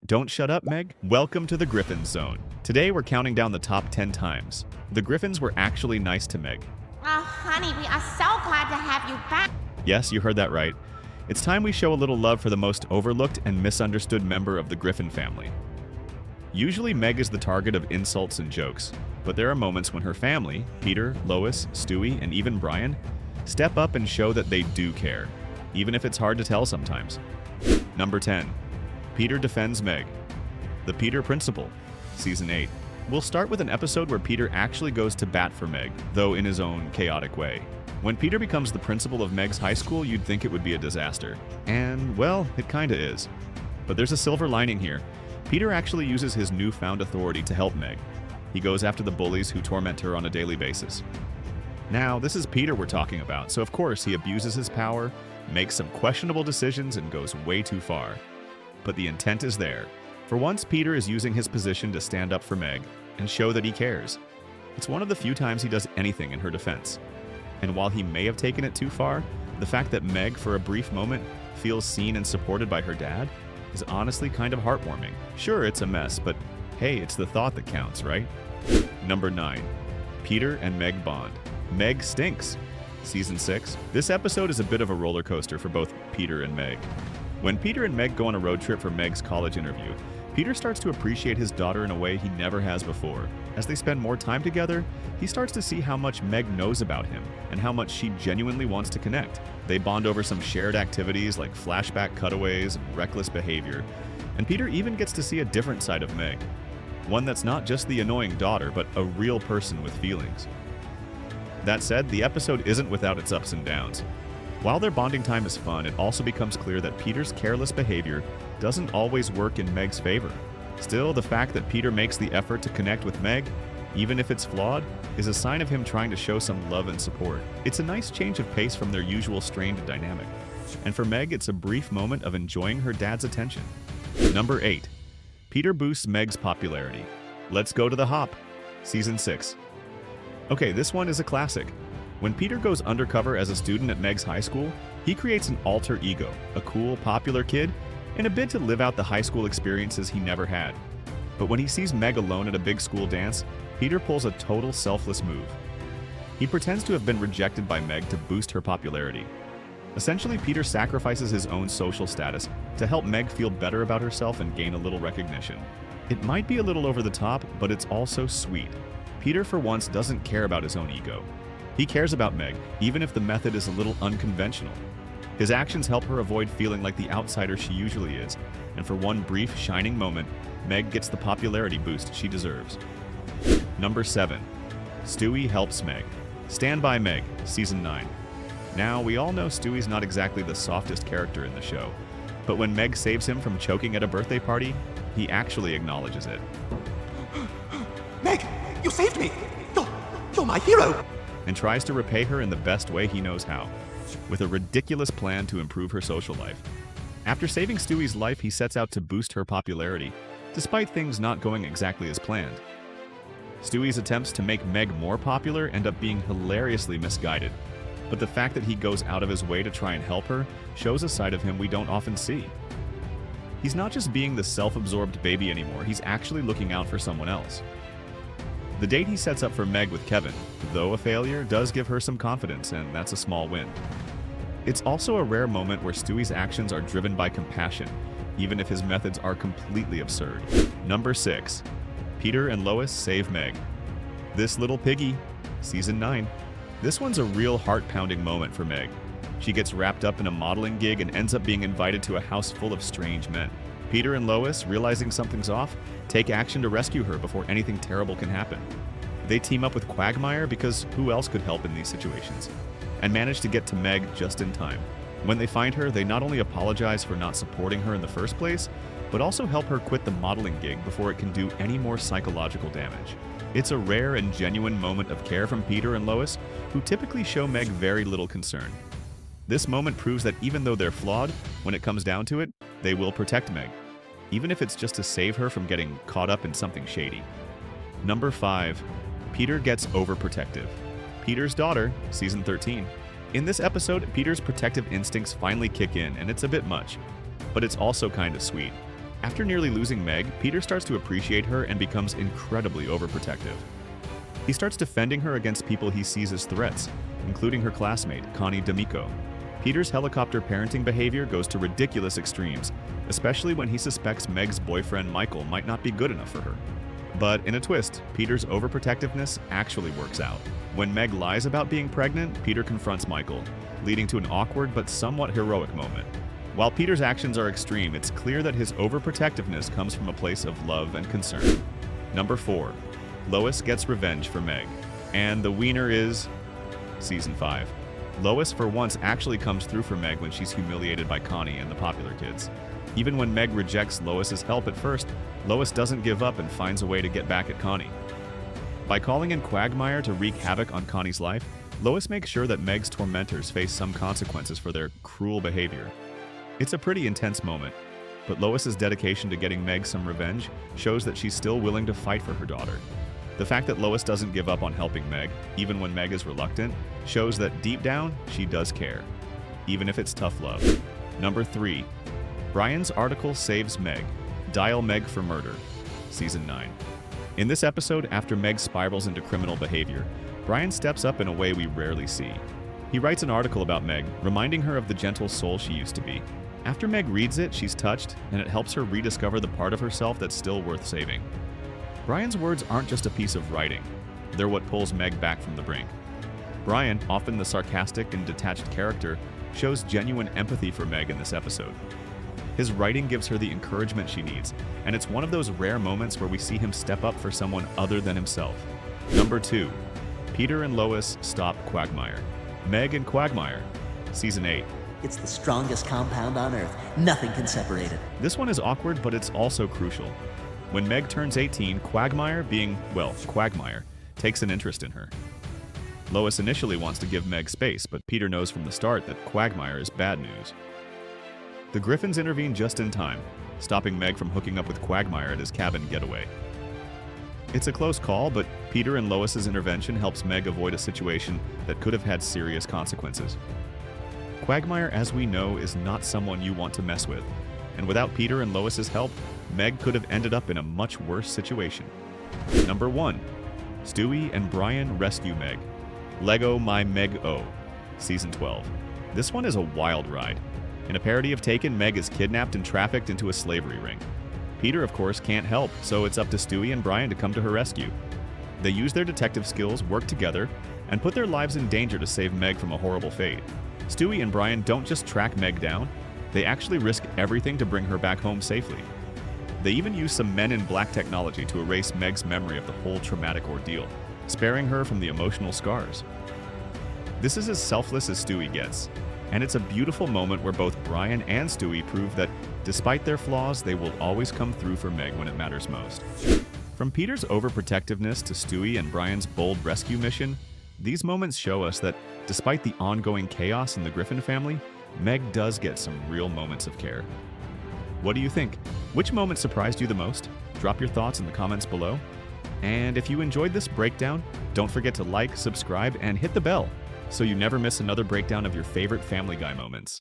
Don't shut up, Meg. Welcome to the Griffins Zone. Today we're counting down the top 10 times the Griffins were actually nice to Meg. Oh, honey, we are so glad to have you back. Yes, you heard that right. It's time we show a little love for the most overlooked and misunderstood member of the Griffin family. Usually Meg is the target of insults and jokes, but there are moments when her family, Peter, Lois, Stewie, and even Brian, step up and show that they do care, even if it's hard to tell sometimes. Number 10. Peter defends Meg. The Peter Principle, Season 8. We'll start with an episode where Peter actually goes to bat for Meg, though in his own chaotic way. When Peter becomes the principal of Meg's high school, you'd think it would be a disaster. And, well, it kinda is. But there's a silver lining here. Peter actually uses his newfound authority to help Meg. He goes after the bullies who torment her on a daily basis. Now, this is Peter we're talking about, so of course he abuses his power, makes some questionable decisions, and goes way too far. But the intent is there. For once, Peter is using his position to stand up for Meg and show that he cares. It's one of the few times he does anything in her defense. And while he may have taken it too far, the fact that Meg, for a brief moment, feels seen and supported by her dad is honestly kind of heartwarming. Sure, it's a mess, but hey, it's the thought that counts, right? Number 9. Peter and Meg bond. Meg stinks. Season 6. This episode is a bit of a roller coaster for both Peter and Meg. When Peter and Meg go on a road trip for Meg's college interview, Peter starts to appreciate his daughter in a way he never has before. As they spend more time together, he starts to see how much Meg knows about him and how much she genuinely wants to connect. They bond over some shared activities like flashback cutaways and reckless behavior, and Peter even gets to see a different side of Meg. One that's not just the annoying daughter, but a real person with feelings. That said, the episode isn't without its ups and downs. While their bonding time is fun, it also becomes clear that Peter's careless behavior doesn't always work in Meg's favor. Still, the fact that Peter makes the effort to connect with Meg, even if it's flawed, is a sign of him trying to show some love and support. It's a nice change of pace from their usual strained dynamic. And for Meg, it's a brief moment of enjoying her dad's attention. Number 8. Peter boosts Meg's popularity. Let's go to the hop. Season 6. Okay, this one is a classic. When Peter goes undercover as a student at Meg's high school, he creates an alter ego, a cool, popular kid, in a bid to live out the high school experiences he never had. But when he sees Meg alone at a big school dance, Peter pulls a total selfless move. He pretends to have been rejected by Meg to boost her popularity. Essentially, Peter sacrifices his own social status to help Meg feel better about herself and gain a little recognition. It might be a little over the top, but it's also sweet. Peter, for once, doesn't care about his own ego. He cares about Meg, even if the method is a little unconventional. His actions help her avoid feeling like the outsider she usually is, and for one brief, shining moment, Meg gets the popularity boost she deserves. Number 7. Stewie helps Meg. Stand by Meg, Season 9. Now, we all know Stewie's not exactly the softest character in the show, but when Meg saves him from choking at a birthday party, he actually acknowledges it. Meg, you saved me! You're my hero! And tries to repay her in the best way he knows how, with a ridiculous plan to improve her social life. After saving Stewie's life, he sets out to boost her popularity, despite things not going exactly as planned. Stewie's attempts to make Meg more popular end up being hilariously misguided, but the fact that he goes out of his way to try and help her shows a side of him we don't often see. He's not just being the self-absorbed baby anymore, he's actually looking out for someone else. The date he sets up for Meg with Kevin, though a failure, does give her some confidence, and that's a small win. It's also a rare moment where Stewie's actions are driven by compassion, even if his methods are completely absurd. Number 6. Peter and Lois save Meg. This Little Piggy, Season 9. This one's a real heart-pounding moment for Meg. She gets wrapped up in a modeling gig and ends up being invited to a house full of strange men. Peter and Lois, realizing something's off, take action to rescue her before anything terrible can happen. They team up with Quagmire because who else could help in these situations, and manage to get to Meg just in time. When they find her, they not only apologize for not supporting her in the first place, but also help her quit the modeling gig before it can do any more psychological damage. It's a rare and genuine moment of care from Peter and Lois, who typically show Meg very little concern. This moment proves that even though they're flawed, when it comes down to it, they will protect Meg, even if it's just to save her from getting caught up in something shady. Number 5. Peter gets overprotective. Peter's daughter, Season 13. In this episode, Peter's protective instincts finally kick in, and it's a bit much, but it's also kind of sweet. After nearly losing Meg, Peter starts to appreciate her and becomes incredibly overprotective. He starts defending her against people he sees as threats, including her classmate, Connie D'Amico. Peter's helicopter parenting behavior goes to ridiculous extremes, especially when he suspects Meg's boyfriend Michael might not be good enough for her. But in a twist, Peter's overprotectiveness actually works out. When Meg lies about being pregnant, Peter confronts Michael, leading to an awkward but somewhat heroic moment. While Peter's actions are extreme, it's clear that his overprotectiveness comes from a place of love and concern. Number 4. Lois gets revenge for Meg. And the wiener is Season 5. Lois for once actually comes through for Meg when she's humiliated by Connie and the popular kids. Even when Meg rejects Lois's help at first, Lois doesn't give up and finds a way to get back at Connie. By calling in Quagmire to wreak havoc on Connie's life, Lois makes sure that Meg's tormentors face some consequences for their cruel behavior. It's a pretty intense moment, but Lois's dedication to getting Meg some revenge shows that she's still willing to fight for her daughter. The fact that Lois doesn't give up on helping Meg, even when Meg is reluctant, shows that deep down, she does care, even if it's tough love. Number 3. Brian's article saves Meg. Dial Meg for murder. Season 9. In this episode, after Meg spirals into criminal behavior, Brian steps up in a way we rarely see. He writes an article about Meg, reminding her of the gentle soul she used to be. After Meg reads it, she's touched, and it helps her rediscover the part of herself that's still worth saving. Brian's words aren't just a piece of writing. They're what pulls Meg back from the brink. Brian, often the sarcastic and detached character, shows genuine empathy for Meg in this episode. His writing gives her the encouragement she needs, and it's one of those rare moments where we see him step up for someone other than himself. Number 2. Peter and Lois stop Quagmire. Meg and Quagmire. Season 8. It's the strongest compound on Earth. Nothing can separate it. This one is awkward, but it's also crucial. When Meg turns 18, Quagmire, Quagmire, takes an interest in her. Lois initially wants to give Meg space, but Peter knows from the start that Quagmire is bad news. The Griffins intervene just in time, stopping Meg from hooking up with Quagmire at his cabin getaway. It's a close call, but Peter and Lois's intervention helps Meg avoid a situation that could have had serious consequences. Quagmire, as we know, is not someone you want to mess with, and without Peter and Lois's help, Meg could have ended up in a much worse situation. Number 1. Stewie and Brian rescue Meg. Lego My Meg-O. Season 12. This one is a wild ride. In a parody of Taken, Meg is kidnapped and trafficked into a slavery ring. Peter, of course, can't help, so it's up to Stewie and Brian to come to her rescue. They use their detective skills, work together, and put their lives in danger to save Meg from a horrible fate. Stewie and Brian don't just track Meg down, they actually risk everything to bring her back home safely. They even use some Men in Black technology to erase Meg's memory of the whole traumatic ordeal, sparing her from the emotional scars. This is as selfless as Stewie gets, and it's a beautiful moment where both Brian and Stewie prove that, despite their flaws, they will always come through for Meg when it matters most. From Peter's overprotectiveness to Stewie and Brian's bold rescue mission, these moments show us that, despite the ongoing chaos in the Griffin family, Meg does get some real moments of care. What do you think? Which moment surprised you the most? Drop your thoughts in the comments below. And if you enjoyed this breakdown, don't forget to like, subscribe, and hit the bell so you never miss another breakdown of your favorite Family Guy moments.